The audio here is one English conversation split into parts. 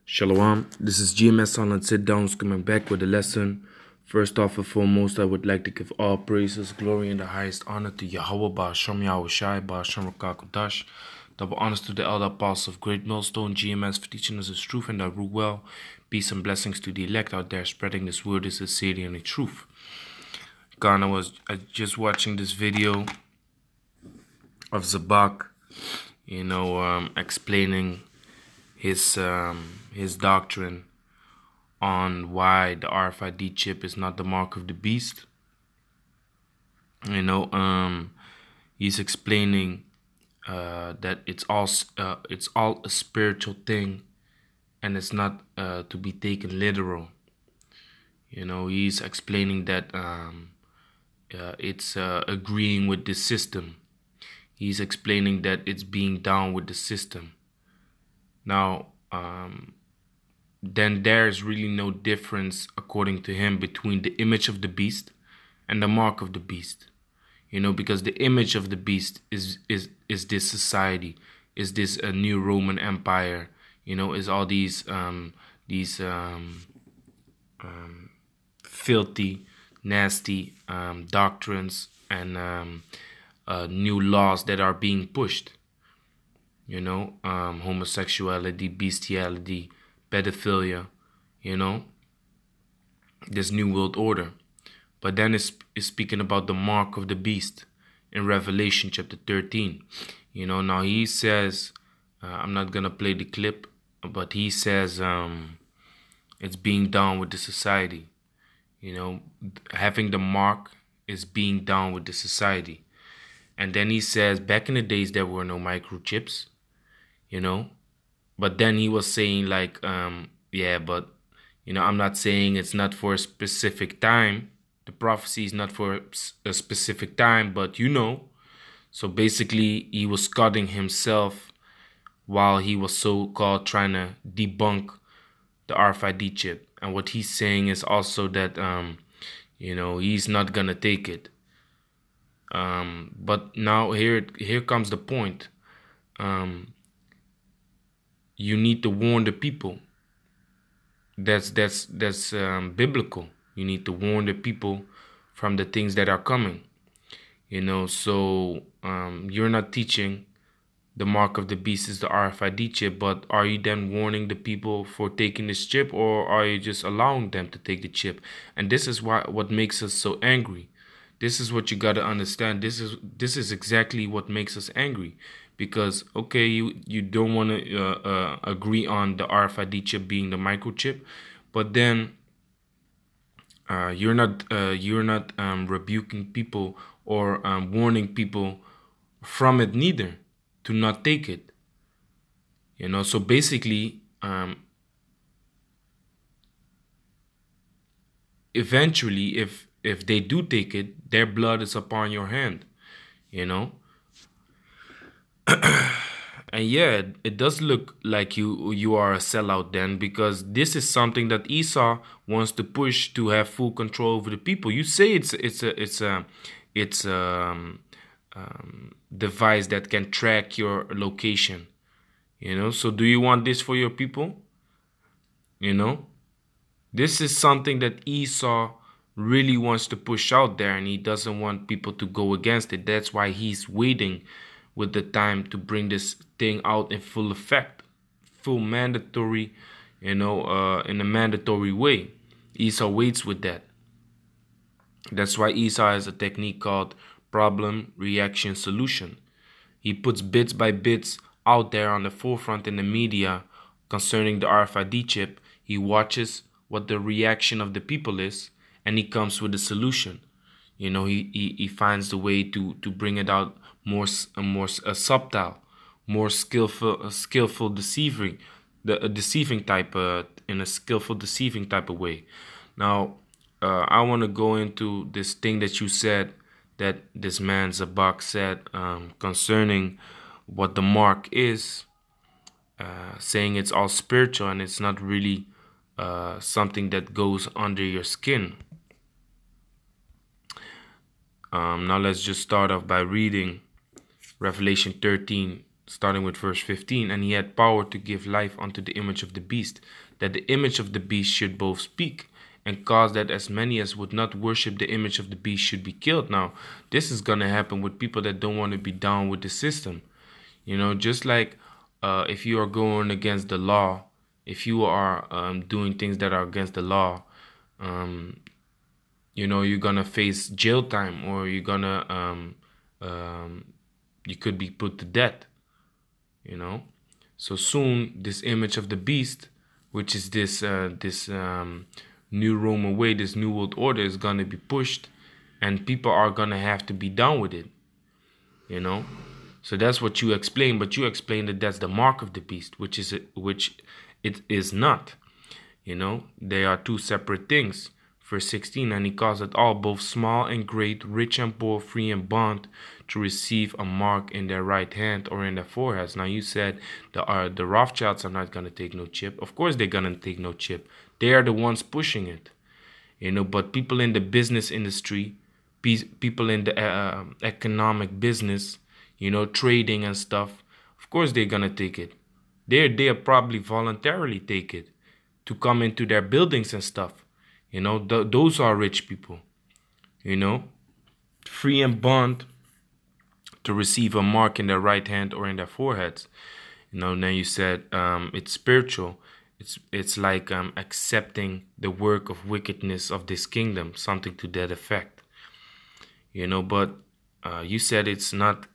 Shalom, this is GMS on Sit Downs coming back with a lesson. First off and foremost, I would like to give all praises, glory, and the highest honor to Yahweh, H.O.I, Kodash. Double honors to the elder apostles of Great Millstone, GMS, for teaching us His truth and that rule well. Peace and blessings to the elect out there spreading this word, this sincerity, and the truth. God, I was just watching this video of Zabak, explaining his doctrine on why the RFID chip is not the mark of the beast. He's explaining that it's all a spiritual thing, and it's not to be taken literal. He's explaining that it's agreeing with the system. He's explaining that it's being down with the system. Now, then there's really no difference, according to him, between the image of the beast and the mark of the beast. Because the image of the beast is this society, is this a new Roman Empire, is all these filthy, nasty doctrines and new laws that are being pushed. Homosexuality, bestiality, pedophilia, this new world order. But then it's speaking about the mark of the beast in Revelation chapter 13. Now he says, I'm not going to play the clip, but he says it's being done with the society. Having the mark is being done with the society. And then he says, back in the days, there were no microchips. But then he was saying like, yeah, but, I'm not saying it's not for a specific time. The prophecy is not for a specific time, but So basically, he was cutting himself while he was so-called trying to debunk the RFID chip. And what he's saying is also that, he's not going to take it. But now here comes the point. You need to warn the people. That's biblical. You need to warn the people from the things that are coming. So you're not teaching the mark of the beast is the RFID chip, but are you then warning the people for taking this chip, or are you just allowing them to take the chip? And this is what makes us so angry. This is what you got to understand. This is exactly what makes us angry. Because, okay, you don't want to agree on the RFID chip being the microchip, but then you're not rebuking people or warning people from it neither, to not take it. So basically, eventually, if they do take it, their blood is upon your hand. And yeah, it does look like you are a sellout then, because this is something that Esau wants to push to have full control over the people. You say it's a device that can track your location. So do you want this for your people? This is something that Esau really wants to push out there, and he doesn't want people to go against it. That's why he's waiting with the time to bring this thing out in full effect, full mandatory, in a mandatory way. Esau waits with that. That's why Esau has a technique called problem, reaction, solution. He puts bits by bits out there on the forefront in the media concerning the RFID chip. He watches what the reaction of the people is, and he comes with a solution. He finds the way to bring it out more subtle, more skillful deceiving, deceiving type in a skillful deceiving type of way. Now, I want to go into this thing that you said, that this man Zabak said concerning what the mark is, saying it's all spiritual and it's not really something that goes under your skin. Now let's just start off by reading Revelation 13 starting with verse 15. And he had power to give life unto the image of the beast, that the image of the beast should both speak and cause that as many as would not worship the image of the beast should be killed. Now, this is going to happen with people that don't want to be down with the system. You know, just like if you are going against the law, if you are doing things that are against the law, you know, you're gonna face jail time, or you're gonna you could be put to death. You know, so soon this image of the beast, which is this new Roman way, this new world order, is gonna be pushed, and people are gonna have to be down with it. You know, so that's what you explain, but you explain that that's the mark of the beast, which it is not. You know, they are two separate things. Verse 16, and he caused it all, both small and great, rich and poor, free and bond, to receive a mark in their right hand or in their foreheads. Now you said the Rothschilds are not going to take no chip. Of course they're going to take no chip. They are the ones pushing it. You know, but people in the business industry, people in the economic business, you know, trading and stuff, of course they're going to take it. They'll probably voluntarily take it to come into their buildings and stuff. You know, those are rich people, you know, free and bond, to receive a mark in their right hand or in their foreheads. You know, then you said it's spiritual. It's like accepting the work of wickedness of this kingdom, something to that effect. You know, but you said it's not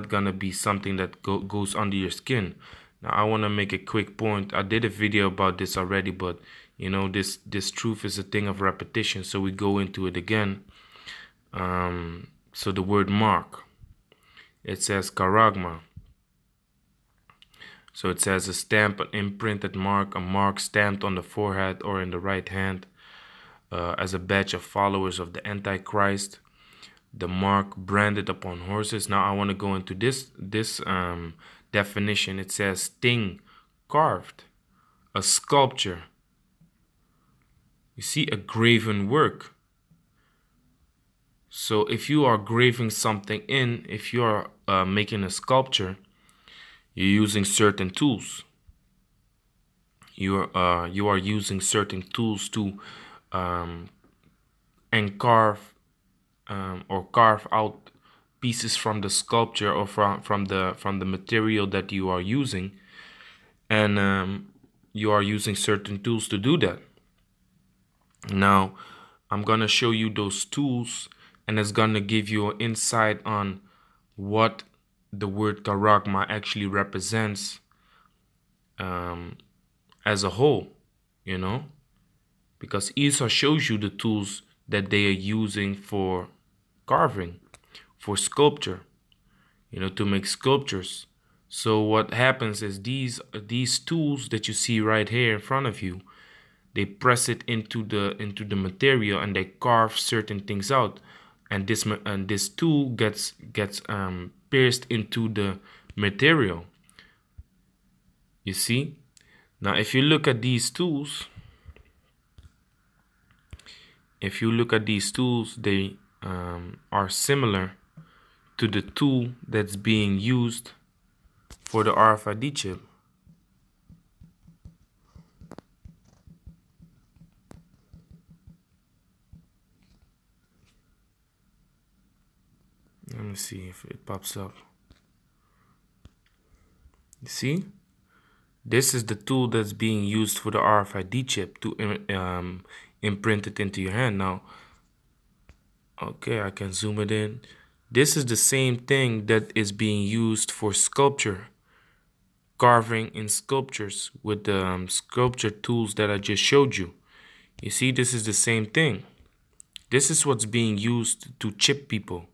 gonna be something that goes under your skin. Now I want to make a quick point. I did a video about this already, but you know, this truth is a thing of repetition, so we go into it again. So the word mark, it says karagma. So it says a stamp, an imprinted mark, a mark stamped on the forehead or in the right hand, as a badge of followers of the Antichrist. The mark branded upon horses. Now I want to go into this definition. It says thing carved, a sculpture. You see, a graven work. So if you are graving something in, if you are making a sculpture, you're using certain tools. You are using certain tools to carve out pieces from the sculpture or from the material that you are using, and you are using certain tools to do that. Now, I'm going to show you those tools, and it's going to give you an insight on what the word karagma actually represents as a whole, you know, because Esau shows you the tools that they are using for carving, for sculpture, you know, to make sculptures. So what happens is these tools that you see right here in front of you, they press it into the material and they carve certain things out, and this tool gets pierced into the material. You see? Now if you look at these tools, they are similar to the tool that's being used for the RFID chip. Let me see if it pops up. You see? This is the tool that's being used for the RFID chip to imprint it into your hand. Now, okay, I can zoom it in. This is the same thing that is being used for sculpture, carving in sculptures with the sculpture tools that I just showed you. You see, this is the same thing. This is what's being used to chip people.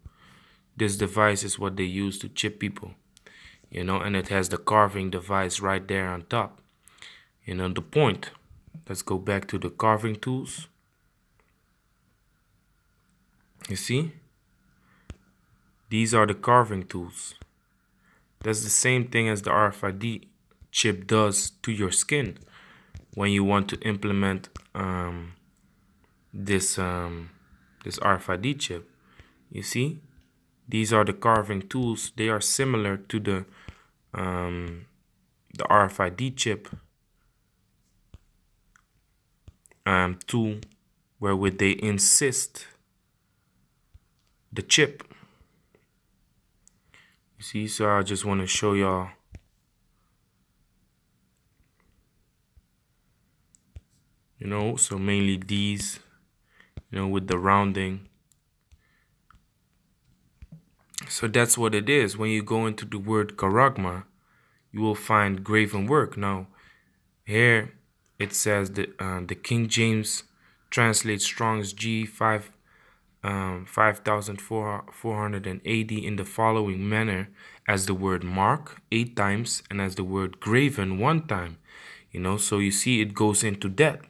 This device is what they use to chip people, you know, and it has the carving device right there on top. You know, the point. Let's go back to the carving tools. You see? These are the carving tools. That's the same thing as the RFID chip does to your skin when you want to implement this RFID chip. You see? These are the carving tools. They are similar to the the RFID chip tool, wherewith they insist the chip. You see, so I just want to show y'all. You know, so mainly these, you know, with the rounding. So that's what it is. When you go into the word charagma, you will find graven work. Now, here it says that the King James translates Strong's G 5480 in the following manner: as the word mark 8 times and as the word graven 1 time. You know, so you see it goes into that.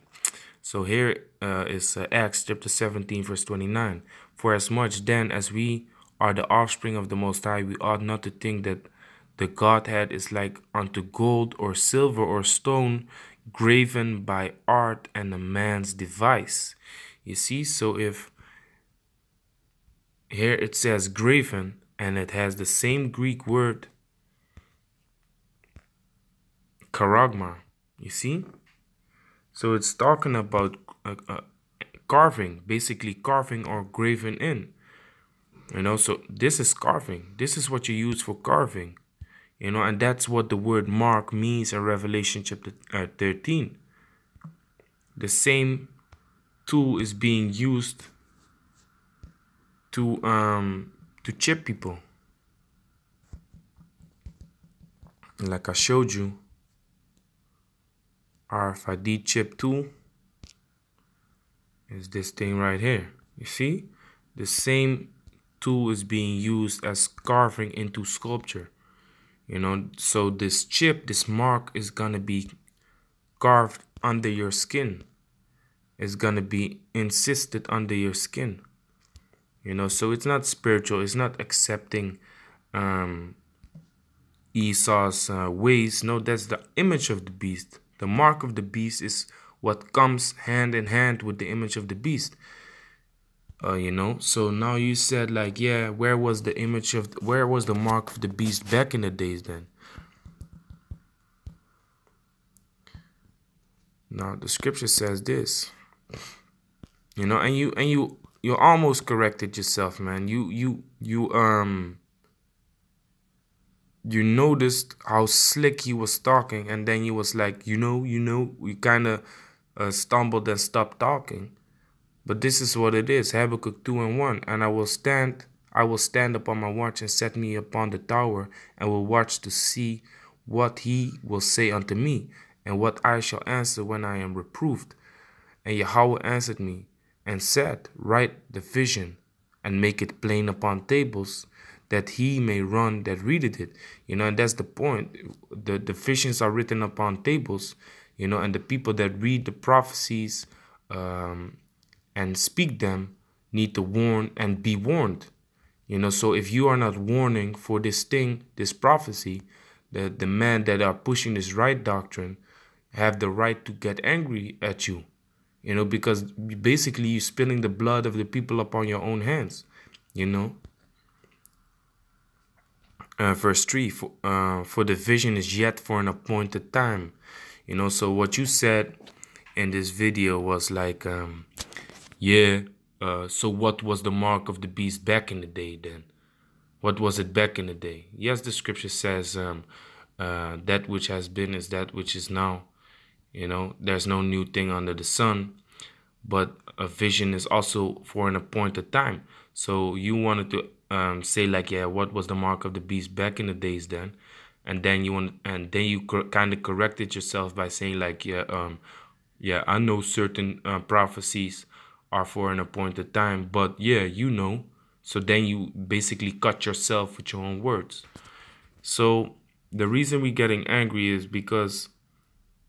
So here is Acts chapter 17 verse 29. For as much then as we are the offspring of the Most High, we ought not to think that the Godhead is like unto gold or silver or stone, graven by art and a man's device. You see, so if here it says graven, and it has the same Greek word charagma, you see? So it's talking about carving, basically carving or graven in. You know, so this is carving. This is what you use for carving. You know, and that's what the word mark means in Revelation chapter 13. The same tool is being used to chip people. Like I showed you, RFID chip tool is this thing right here. You see, the same tool is being used as carving into sculpture. You know, so this chip, this mark is gonna be carved under your skin. It's gonna be insisted under your skin. You know, so it's not spiritual. It's not accepting Esau's ways. No, that's the image of the beast. The mark of the beast is what comes hand in hand with the image of the beast. You know, so now you said like, yeah, where was the image of, where was the mark of the beast back in the days then? Now the scripture says this, you know, and you almost corrected yourself, man. You noticed how slick he was talking, and then you was like, you know, we kind of stumbled and stopped talking. But this is what it is, Habakkuk 2:1. And I will stand upon my watch and set me upon the tower, and will watch to see what he will say unto me, and what I shall answer when I am reproved. And Yahweh answered me, and said, write the vision, and make it plain upon tables, that he may run that readeth it. You know, and that's the point. The visions are written upon tables, you know, and the people that read the prophecies and speak them need to warn and be warned. You know, so if you are not warning for this thing, this prophecy, the men that are pushing this right doctrine have the right to get angry at you. You know, because basically you're spilling the blood of the people upon your own hands. You know, verse 3, for the vision is yet for an appointed time. You know, so what you said in this video was like, yeah, so what was the mark of the beast back in the day then? What was it back in the day? Yes, the scripture says that which has been is that which is now. You know, there's no new thing under the sun. But a vision is also for an appointed time. So you wanted to say like, yeah, what was the mark of the beast back in the days then? And then you kind of corrected yourself by saying like, yeah, I know certain prophecies are for an appointed time, but yeah, you know. So then you basically cut yourself with your own words. So the reason we're getting angry is because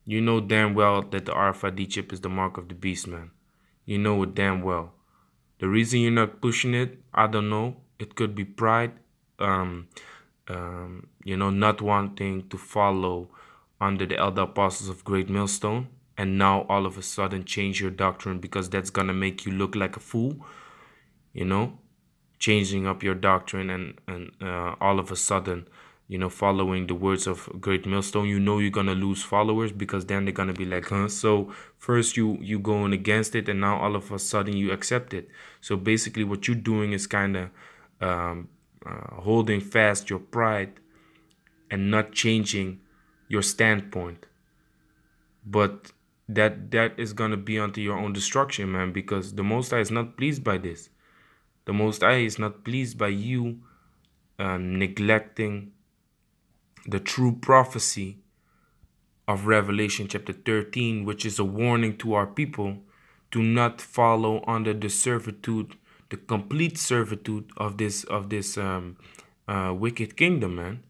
you know damn well that the RFID chip is the mark of the beast, man. You know it damn well. The reason you're not pushing it, I don't know. It could be pride, you know, not wanting to follow under the elder apostles of Great Millstone, and now all of a sudden change your doctrine because that's gonna make you look like a fool. You know, changing up your doctrine and all of a sudden following the words of Great Millstone, you're gonna lose followers, because then they're gonna be like, huh? So first you going against it, and now all of a sudden you accept it. So basically what you're doing is kind of holding fast your pride and not changing your standpoint. But that is gonna be unto your own destruction, man, because the Most High is not pleased by this. The Most High is not pleased by you neglecting the true prophecy of Revelation chapter 13, which is a warning to our people to not follow under the servitude, the complete servitude of this wicked kingdom, man.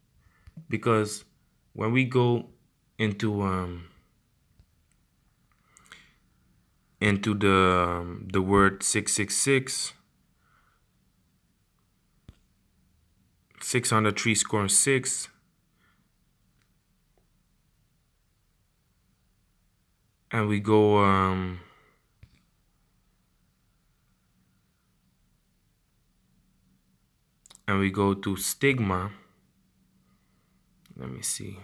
Because when we go into the word 666, 603 score 6, and we go to stigma. Let me see.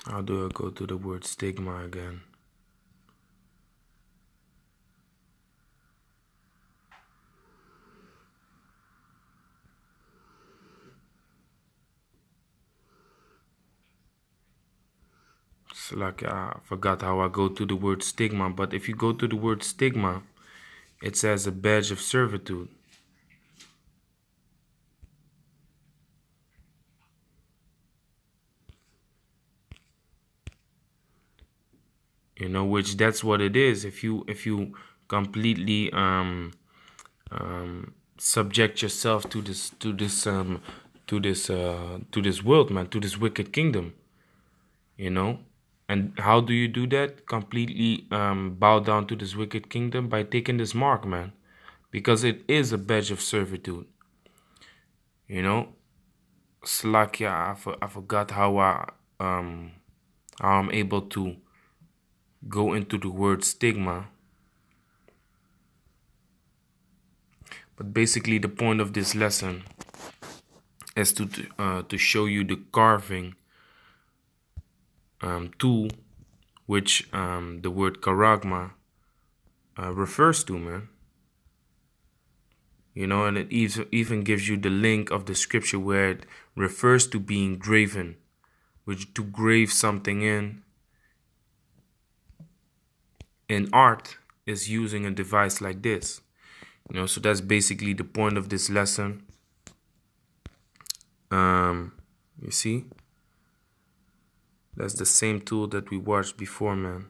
How do I go to the word stigma again? It's like I forgot how I go to the word stigma, but if you go to the word stigma, it says a badge of servitude. Which that's what it is. If you completely subject yourself to this world, man, to this wicked kingdom, and how do you do that? Completely bow down to this wicked kingdom by taking this mark, man, because it is a badge of servitude. Slakia, I forgot how I'm able to go into the word stigma. But basically the point of this lesson is to show you the carving tool, which the word karagma refers to, man. And it even gives you the link of the scripture where it refers to being graven, which to grave something in art is using a device like this. So that's basically the point of this lesson. You see, that's the same tool that we watched before, man,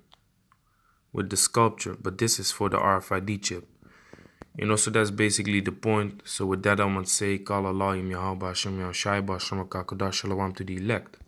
with the sculpture, but this is for the RFID chip. So that's basically the point. So with that, I'm going to say, Kala Allah, Yim Yahweh, Hashem Yahshai, Hashem Kakodash, Shalom to the elect.